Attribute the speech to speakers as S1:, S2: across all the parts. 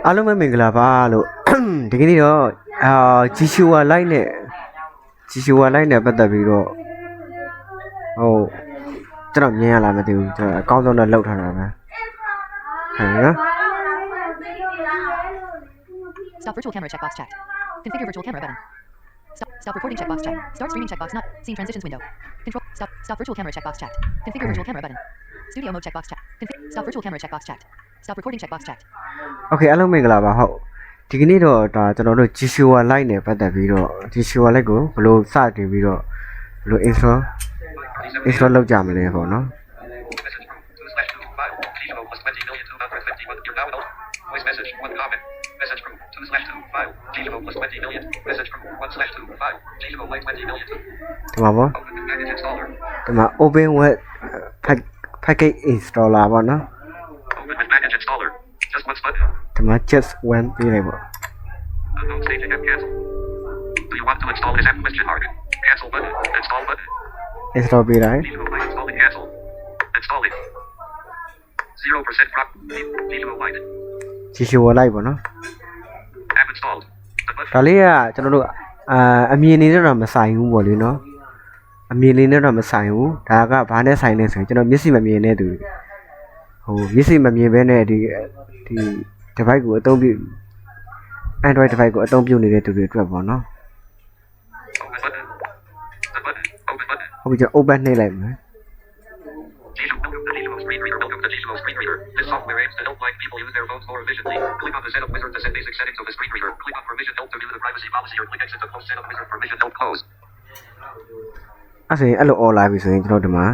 S1: အားလုံးပဲမင်္ဂလာပါလို့ဒီကနေ့တော့ဂျီရှူဝါလိုက်နဲ့ပတ်သက်ပြီးတော့ကျွန်တော်မြင်ရလားမသိဘူးကျွန်တော်အကောင်းဆုံးတော့လောက်ထားတာပဲဟုတ်နော်
S2: Stop virtual camera checkbox checked. Configure virtual camera button. Stop recording checkbox checked. Start streaming checkbox not seen transitions window. Control stop virtual camera checkbox checked. Configure virtual camera button. Studio mode checkbox checked. Stop virtual camera checkbox checked. Stop recording checkbox checked.
S1: Okay အားလုံးမင်္ဂလာပါဟုတ်ဒီကနေ့တော့ဒါကျွန်တော်တို့ ဂျီရှူဝါလိုက်နဲ့ပတ်သက်ပြီးတော့ဂျီရှူဝါလိုက်ကိုဘယ်လိုစတင်ပြီးတော့ဘယ်လို install လုပ်ကြမလဲပေါ့နော်
S3: Voice message 1 comment. Message group 2/2 file. Gmail plus 20 million. Message group 1/2 file. Gmail like 20 million.
S1: ဒီမှာပေါ့
S3: Open package installer.
S1: ဒီမှာ open web package installer ပေါ့နော်
S3: Open with package installer. Just one button.
S1: ဒီမှာ just one ပေးလိုက်ပေါ့
S3: Unknown staging and cancel. Do you want to install this app? Question mark. Cancel button. Install button.
S1: install ပေးလိုက်
S3: Gmail like installing cancel. Installing. 0% prop. Gmail like.
S1: ဂျီရှူဝါလိုက်ပေါ့နော်
S3: App installed. The button.
S1: ဒါလေးကကျွန်တော်တို့အမြင်လေးနဲ့တော့မဆိုင်ဘူးပေါ့လေနော်အမြင်လေးနဲ့တော့မဆိုင်ဘူးဒါကဘာနဲ့ဆိုင်လဲဆိုရင်ကျွန်တော်မျက်စိမမြင်တဲ့သူမျက်စိမမြင်ဘဲနဲ့ဒီ device ကိုအသုံးပြု Android device ကိုအသုံးပြုနေတဲ့သူတွေအတွက်ပေါ့နော်
S3: Open button. The button. Open button.
S1: ဟုတ်ပြီကျွန်တော် open နှိပ်လိုက်မယ်
S3: Welcome to Gmail Screen Reader. Welcome to Gmail Screen Reader. This software aims to help blind people use their phones more efficiently. Click on the setup wizard to set basic settings of the screen reader. Click on permission note to view the privacy policy or click exit to close setup wizard permission note close.
S1: အဲ့ဆိုရင်အဲ့လို all လာပြီဆိုရင်ကျွန်တော်ဒီမှာ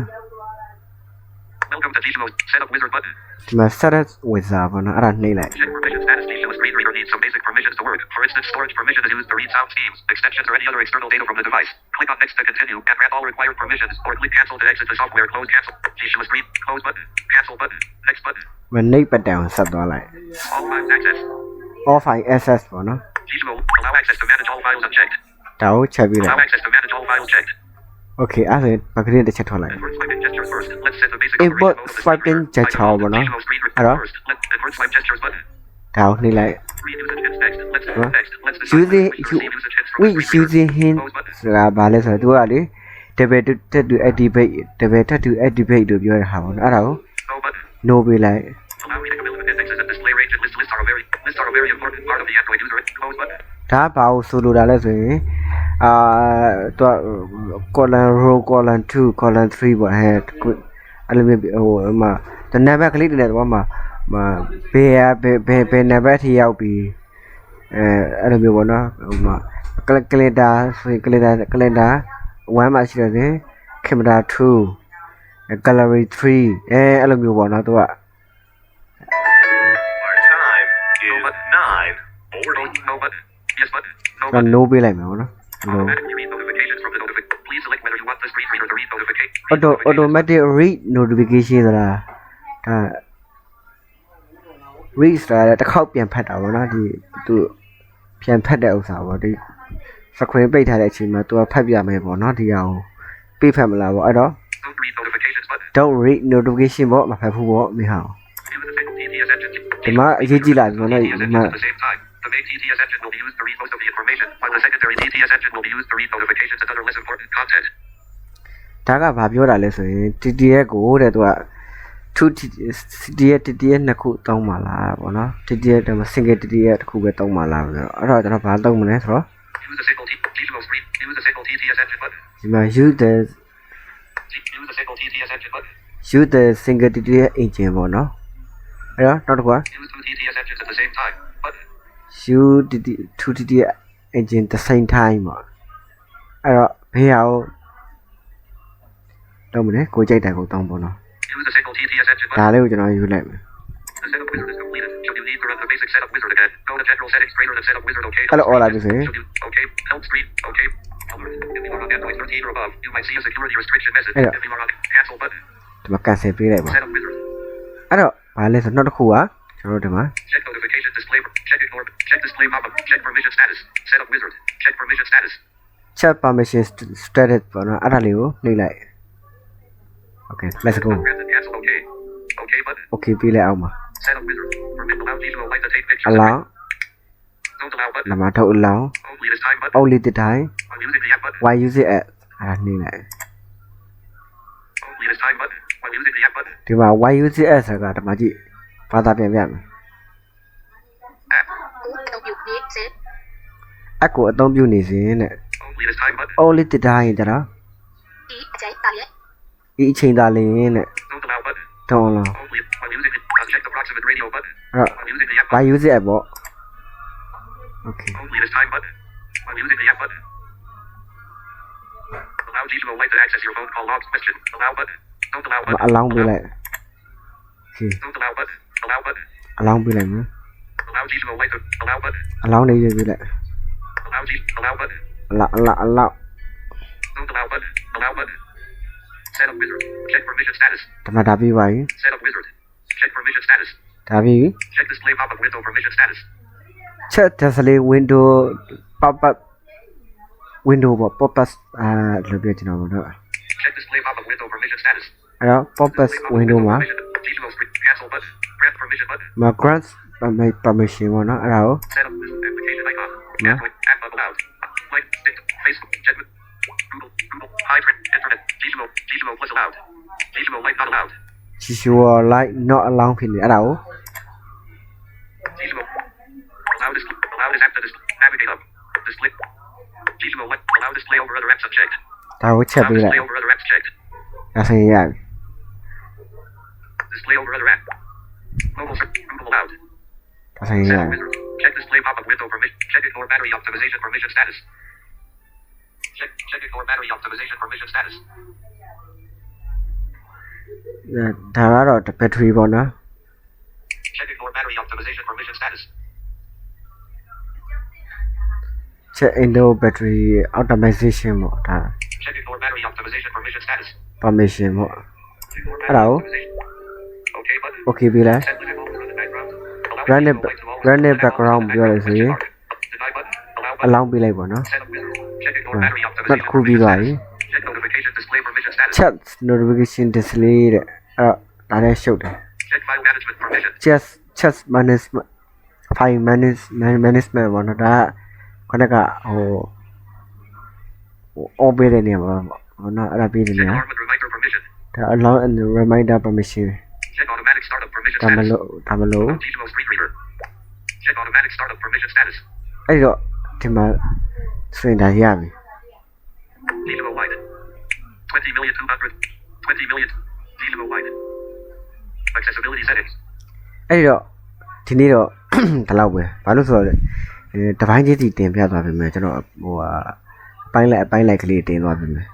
S3: Welcome to Gmail setup wizard button.
S1: ဒီမှာ setup wizard ပေါ့နော်အဲ့ဒါနှိပ်လိုက်
S3: Check permission status. Gmail Screen Reader needs some basic permissions to work. For instance, storage permission is used to read sound schemes, extensions, or any other external data from the device. Click on next to continue and grant all required permissions, or click cancel to exit the software. Close cancel. Gmail Screen close button. Cancel button. Next button.
S1: မနှိပ်ပတ်တန်ကိုဆက်သွားလိုက်
S3: All files access.
S1: all file access ပေါ့နော်
S3: Gmail allow access to manage all files unchecked.
S1: ဒါကိုချက်ပြီးလိုက်
S3: Allow access to manage all files checked.
S1: okay အဲ့ဆိုရင်ဘာကလေးတစ်ချက်ထွက်လိုက်
S3: Inward swiping gestures first. Let's set the basic
S1: Inward
S3: operation mode of the
S1: swiping
S3: screen reader.
S1: gesture
S3: By default,
S1: ပေါ့နော်
S3: Gmail Screen Reader
S1: အဲ့တော့
S3: first. Inward swipe gestures button.
S1: ဒါကိုနှိပ်လိုက်
S3: Read usage hints next. Let's
S1: Huh?
S3: next. Let's decide
S1: using
S3: when we receive usage hints from the
S1: we
S3: screen reader.
S1: using hint
S3: Close button.
S1: ဆိုတာဘာလဲဆိုတော့သူကလေ double to activate double to activate လို့ပြောရတာပေါ့နော်အဲ့ဒါကို
S3: No button.
S1: no ပေးလိုက်
S3: Allow reading of element indexes and display range and lists are a very important part of the Android user. Close button.
S1: ဒါဘာကိုဆိုလိုတာလဲဆိုရင်သူက column row column 2 column 3ပေါ့အဲ့လိုမျိုးမှာတနံပါတ်ကလေးတွေနဲ့တော့မှာဘယ်နံပါတ်ထိရောက်ပြီးအဲ့လိုမျိုးပေါ့နော်မှာ calendar ဆိုရင် calendar 1မှာရှိတယ် camera 2 gallery 3အဲ့လိုမျိုးပေါ့နော်သူက
S4: Our time is 9:40.
S3: No button. Yes button. No
S1: က
S3: button.
S1: no ပေးလိုက်မယ်ပေါ့နော် no
S3: Automatically read notifications from the notification. Please select whether you want the screen reader to read notifications.
S1: automatic read notification ဆိုတာဒါ read ဆိုတာတစ်ခေါက်ပြန်ဖတ်တာပေါ့နော်ဒီသူပြန်ဖတ်တဲ့ဥစ္စာပေါ့ဒီ screen ပိတ်ထားတဲ့အချိန်မှာသူကဖတ်ပြမယ်ပေါ့နော်ဒီဟာကိုပြဖတ်မလားပေါ့အဲ့တော့
S3: Don't read notifications button.
S1: don't read notification ပေါ့မဖတ်ဘူးပေါ့မင်းဟာ
S3: Use the single TTS engine.
S1: ဒီမှာအရေးကြီးလာပြီပေါ့နော်
S3: TTS
S1: ဒီ
S3: engine
S1: မှာ
S3: at the same time. The main TTS engine will be used to read most of the information, while the secondary TTS engine will be used to read notifications and other less important content.
S1: ဒါကဘာပြောတာလဲဆိုရင် TTS ကိုတဲ့သူက TTS နှစ်ခုတောင်းပါလားပေါ့နော် TTS တမ single TTS တစ်ခုပဲတောင်းပါလားဆိုတော့အဲ့တော့ကျွန်တော်ဘာတောင်းမလဲဆိုတော့
S3: Use the single Gmail screen. Use the single TTS engine button.
S1: ဒီမှာ use the
S3: Use the single TTS engine button.
S1: use the single TTS engine ပေါ့နော်အဲ့တော့နောက်တစ်ခုက
S3: Use two TTS engines at the same time button.
S1: use two TTS engine the same time ပေါ့အဲ့တော့ဘေးဟာကိုတော့မလဲကိုကြိုက်တယ်ကိုတောင်းပေါ့နော်
S3: Use the single TTS engine
S1: ဒါ
S3: button.
S1: လေးကိုကျွန်တော်ယူလိုက်မယ်
S3: The setup wizard is completed. Should you need to run the basic setup wizard again, go to general settings, greater than setup wizard, okay.
S1: Hello, all I just say.
S3: Should you, okay, help screen, okay. If you are on Android 13 or above, you might see a security restriction message.
S1: Hello.
S3: If you are on cancel button,
S1: ဒီမှာ cancel ပေးလိုက်ပါ
S3: setup wizard,
S1: အဲ့တော့ဘာလဲဆိုနောက်တစ်ခုကကျွန်တော်တို့ဒီမှာ
S3: check notification display, check ignore, check display pop-up, check permission status, setup wizard, check permission status.
S1: chat permission status ပေါ့နော်အဲ့ဒါလေးကိုနှိပ်လိုက် okay let's go
S3: Granted cancel, okay. Okay button,
S1: okay ပေးလိုက်အောင်ပါ
S3: setup wizard, permit allow Gizmo light to take pictures.
S1: အလောင်း
S3: Don't allow button.
S1: နမထုတ်အလောင်း
S3: Only this time button.
S1: only the time
S3: While using the app button.
S1: why use it at အဲ့နေလိုက်
S3: Only this time button. While using the app button.
S1: ဒီမှာ why use it at ဆိုတာဒီမှာကြည့်ဘာသာပြန်ပြမယ်
S3: App.
S1: အကိုအသုံးပြုနေစဉ်တဲ့
S3: Only this time button.
S1: only the time ကြတော့ဒီအချိန်သာလင်းတဲ့
S3: Don't allow button.
S1: တောင်းလား
S3: Only while using it. Uncheck the proximate radio button.
S1: အဲ့
S3: While using the app
S1: why
S3: button.
S1: use it at ပေါ့ okay
S3: Only this time button. While using the app button. Allow Gizmo light to access your phone call logs question. Allow button. Don't allow
S1: မ
S3: button.
S1: အလောင်းပေးလိုက် okay
S3: Don't allow button. Allow button.
S1: အလောင်းပေးလိုက်မယ်
S3: Allow Gizmo light to allow button.
S1: အလောင်းလေးရွေးပေးလိုက်
S3: Allow button.
S1: အလောင်း
S3: Don't allow button. Allow button. Set up wizard. Check permission status.
S1: ဒီမှာဒါပြီးပါပြီ
S3: Set up wizard. Check permission status.
S1: ဒါပြီးပြီ
S3: Check display pop-up window permission status.
S1: ချက် display window pop up window ပေါ့ pop up လို့ပြောချင်တာပေါ့နော်
S3: Check display pop-up window permission status.
S1: အဲ့တော့ pop up
S3: Display pop-up
S1: window မှာ
S3: permission. Gizmo screen cancel button. Grant permission button.
S1: မှာ grant permission ပေါ့နော်အဲ့ဒါကို
S3: Set up wizard application icon. App allowed. Like stick Facebook. Check with Google. High trend. Internet. Gizmo plus allowed. Gizmo light not allowed.
S1: ချီရှို like not allow ဖြစ်နေအဲ့ဒါကို
S3: Gizmo. Allow this app to navigate up. Display. Gizmo light. Allow display over other apps unchecked.
S1: ဒါကိုချက်
S3: Allow
S1: ပေးလိုက်
S3: display over other apps checked.
S1: ဒါဆိုရင်ရပြီ
S3: Display over other app. Mobile search. Google allowed.
S1: ဒါဆိုရင်ရ
S3: Set
S1: ပြီ
S3: up wizard. Check display pop-up window permission. Check ignore battery optimization permission status. Check ignore battery optimization permission status.
S1: ဒါကတော့ battery ပေါ့နော်
S3: Check ignore battery optimization permission status.
S1: check indoor battery optimization ပေါ့ဒါ
S3: Check ignore battery optimization permission status.
S1: permission ပေါ့
S3: Ignore
S1: Hello.
S3: battery optimization. Okay button.
S1: okay ပြီလား
S3: Set limit mode for the background. Allow
S1: Run it
S3: Gizmo light to always
S1: run it
S3: turn on
S1: background
S3: in the
S1: ပြောရစီ
S3: question mark. Deny button. Allow
S1: အ
S3: button.
S1: လောင်းပေးလိုက်ပေါ့နော်
S3: Set up wizard. Check ignore battery
S1: နောက်
S3: optimization
S1: တစ်ခုပြီး
S3: permission
S1: ပါပြီ
S3: status. Check notification display permission status.
S1: chat notification display တဲ့အဲ့တော့ဒါလည်းရှုပ်တယ်
S3: Check file management permission.
S1: chat management file management ပေါ့နော်ဒါကခဏကအော်ပေးတဲ့နေရာမှာပေါ့နော်အဲ့ဒါပြီးတယ်နေ
S3: Check
S1: ရာ
S3: alarm and reminder permission.
S1: ဒါ allow and reminder permission
S3: Check automatic startup permission
S1: ဒါမ
S3: status.
S1: လို့
S3: Gizmo screen reader. Check automatic startup permission status.
S1: အဲ့တော့ဒီမှာဆိုရင်ဒါရပြီ
S3: Gizmo wide. 20,200,000. 20 million. Gizmo wide. Accessibility settings.
S1: အဲ့တော့ဒီနေ့တော့ ဒီလောက်ပဲဘာလို့ဆိုတော့တပိုင်းချင်းစီတင်ပြသွားပြီမယ်ကျွန်တော်ဟိုအပိုင်းလိုက်ကလေးတင်သွားပြီမယ်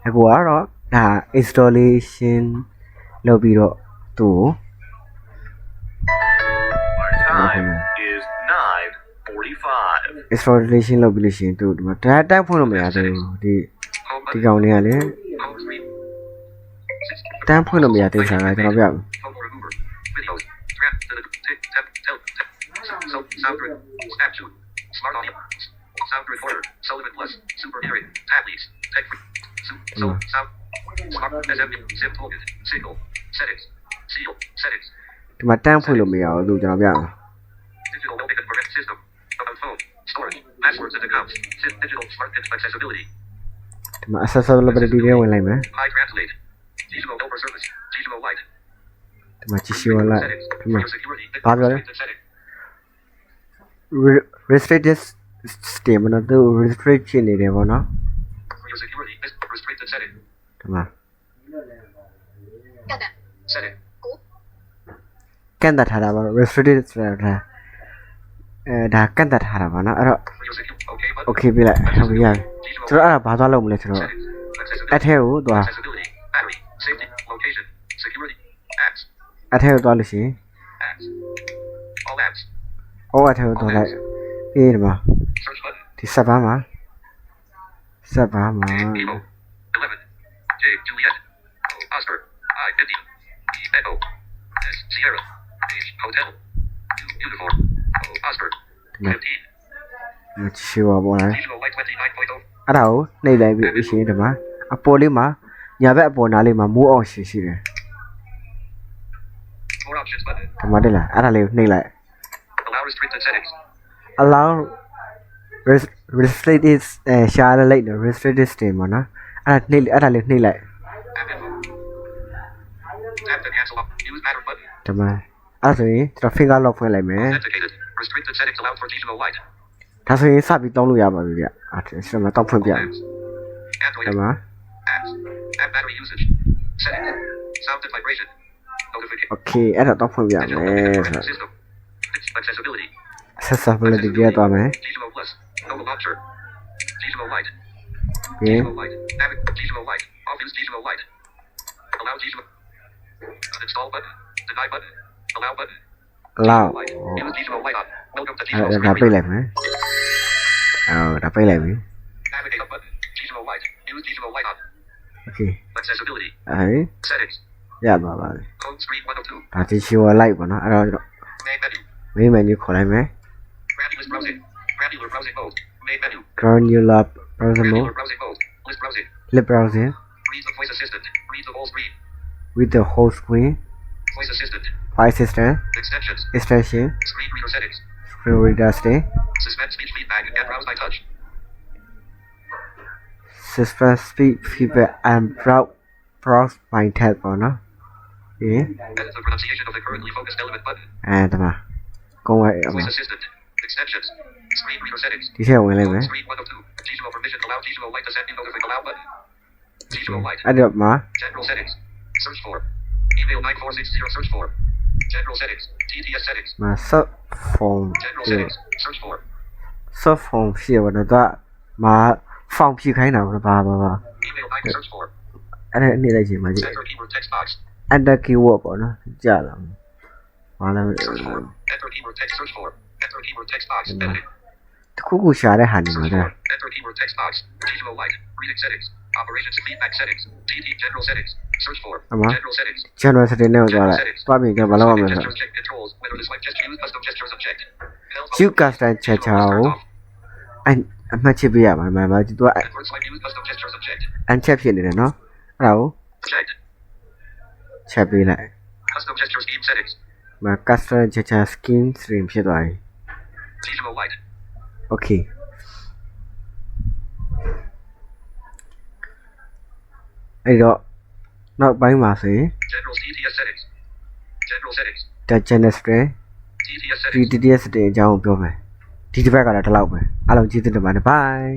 S1: အခုကတော့ဒါ installation လုပ်ပြီးတော့သူ့
S4: Our time is 9:45.
S1: installation လုပ်ပြီးလို့ရှိရင်သူဒီမှာတက်ဖွင့်လို့မရသေးဘူးဒီ
S3: Home
S1: ဒီ
S3: button.
S1: ကောင်လေးကလည်း
S3: Home screen.
S1: တန်းဖွင့်လို့မရသေးဘူးဆိုတာကျွန်တော်ပြမယ်
S3: Phone remover. Videos. Trap. Sound grid. Snapshot. Smart audio. Sound recorder. Sullivan Plus. Super hearing. Tab leads. Tech free. Sound. Smart. SMB. SIM token. Signal. Settings. Seal. Settings.
S1: ဒီမှာတန်းဖွင့်လို့မရဘူးသူကျွန်တော်ပြမယ်
S3: Digital loading and correct system. About phone. Storage. Passwords and accounts. Digital smart accessibility.
S1: ဒီမှာ accessibility တွေဝင်လိုက်မယ်
S3: High translate. Gizmo over service. Gizmo light.
S1: ဒီမှာကြည့်ရှုလိုက်
S3: Settings.
S1: ဒီမှာ
S3: For your security.
S1: Bye, brother.
S3: Restricted setting.
S1: restricted system နော်သူ restrict ဖြစ်နေတယ်ပေါ့နော်
S3: For your security. Restricted setting.
S1: ဒီမှာ
S3: Setting.
S1: ကန့်တတ်ထားတာပါ restricted ဆိုတာဒါဒါကန့်တတ်ထားတာပါနော်အဲ့တော့
S3: For your security. Okay button.
S1: okay ပြလိုက်ဟုတ်ပြီရပြီ
S3: Gizmo
S1: ဆိုတော့အဲ့ဒါဘာသွားလုပ်မလဲဆိုတော့
S3: settings.
S1: အထက်ကိုသွား
S3: Accessibility. Battery. Safety. Location. Security. Apps.
S1: အထက်ကိုသွားလို့ရှိရင်
S3: Apps. All apps.
S1: ဟောအထက်ကိုသွားလိုက်ပြီးဒီမှာ
S3: Search button.
S1: ဒီဆက်ပါမှာဆက်ပါမှာ
S3: Evo. 11. J. Juliet. Oscar. I. India. E. Echo. S. Sierra. H. Hotel. U. Uniform. O. Oscar. 15.
S1: ကြည့်ရှုပါပေါ့လား
S3: Gizmo Light 29.0.
S1: အဲ့ဒါကိုနှိပ်လိုက်ပြီးရှင်ဒီမှာအပေါ်လေးမှာညာဘက်အပေါ်နားလေးမှာမိုးအောင်ရှိတယ်
S3: More options button.
S1: ဒီမှာတက်လာအဲ့ဒါလေးကိုနှိပ်လိုက်
S3: Restricted settings.
S1: allow restricted share လိုက်တယ် restricted state ပေါ့နော်အဲ့ဒါလေးနှိပ်လိုက်
S3: App info. Tap to cancel off. Use pattern button.
S1: ဒီမှာအဲ့ဆိုရင်ကျွန်တော် finger lock ဖွင့်လိုက်မယ်
S3: Authenticated. Restricted settings allowed for Gizmo Lite.
S1: ဒါဆိုရင်စပြီးတောင်းလို့ရပါပြီဗျအဲ့ကျွန်တော်တောက်ဖွင့်ပြ
S3: Apps. Android.
S1: ဒီမှာ
S3: Apps. App battery usage. Settings. Sound and vibration. Notification.
S1: okay အဲ့ဒါတောက်ဖွင့်ပြမယ်
S3: Digital internet system. Accessibility.
S1: accessibility ကြည့်သွားမယ်
S3: Gizmo Plus. Nova Launcher. Gizmo Lite.
S1: ဒီ
S3: Gizmo Lite. Gizmo Lite. Off use Gizmo Lite. Allow Gizmo. Uninstall button. Deny button. Allow button.
S1: လောက်
S3: Lite. Use Gizmo Lite on. Welcome to
S1: အဲ့
S3: Gizmo
S1: ဒါ
S3: Screen
S1: ပိတ်
S3: Reader.
S1: လိုက်မယ်ဒါပိတ်လိုက်ပြီ
S3: Navigate up button. Gizmo Lite. Use Gizmo Lite on.
S1: okay
S3: Accessibility.
S1: အဲ့
S3: Settings.
S1: ရပါပါပြီ
S3: Home screen 102.
S1: ဒါဒီရှိဝလိုက်ပါနော်အဲ့တော့
S3: Main menu.
S1: main menu ခေါ်လိုက်မယ်
S3: Granular browsing. Granular browsing mode. Main menu.
S1: granular browser mode
S3: Granular browsing mode. List browsing.
S1: lip browsing
S3: Read the voice assistant. Read the whole screen.
S1: with the whole screen
S3: Voice assistant.
S1: file system
S3: Extensions.
S1: extension
S3: Screen reader settings.
S1: screen reader stay
S3: Suspend speech feedback and browse by touch.
S1: suspend speed feedback and browse by tab ပေါ့နော်ဒီ
S3: Edit the pronunciation of the currently focused element button.
S1: အဲ့ဒါမှာကုန်းဝဲအမ
S3: Voice assistant. Extensions. Screen reader settings.
S1: ဒီထည့်ဝင်လိုက်မယ်
S3: Home screen 102. Gizmo permission. Allow Gizmo Lite to send you notification. Allow button. Gizmo Lite.
S1: အဲ့တော့မှာ
S3: General settings. Search for. Email 9460. Search for. General settings. TTS settings.
S1: မှာ sub phone
S3: General settings. Search for.
S1: sub phone ရှိရပါတော့ဒါမှာ phone ဖြည့်ခိုင်းတာပါပါ
S3: Email 9. Search for.
S1: အဲ့ဒါနေလိုက်ချိန်မှာကြည့်
S3: Enter keyword text box.
S1: enter keyword ပေါ့နော်ကြာလာဘာလဲ
S3: Search for. Enter keyword text. Search for. Enter keyword text box. Editing.
S1: တခုခုရှာတဲ့ဟာနေမှာ
S3: Search
S1: ဒါ
S3: for. Enter keyword text box. Gizmo Lite. Reading settings. Operations feedback settings. TT general settings. Search for.
S1: Ama.
S3: General settings.
S1: general setting နဲ့သွားလိုက်သွားပြင်ကြဘာလို့မလဲ
S3: Gestures check controls. Whether the swipe gesture use custom gestures unchecked.
S1: Use custom gesture ကိုအမှတ်ချပေးရမှာမှာသူက
S3: Edward swipe use custom gestures unchecked.
S1: uncheck ဖြစ်နေတယ်နော်အဲ့ဒါကို
S3: Checked.
S1: ချက်ပေးလိုက်
S3: Custom gesture scheme settings.
S1: မှာ custom gesture scheme stream ဖြစ်သွားပြီ
S3: Gizmo Lite.
S1: okay အဲ့တော့နောက်ပိုင်းမှာဆိုရင်
S3: General TTS settings. General settings.
S1: the channel string
S3: TTS settings.
S1: TTS တင်အကြောင်းကိုပြောမယ်ဒီတစ်ပတ်ကတော့ဒီလောက်ပဲအားလုံးကျေးဇူးတင်ပါတယ် bye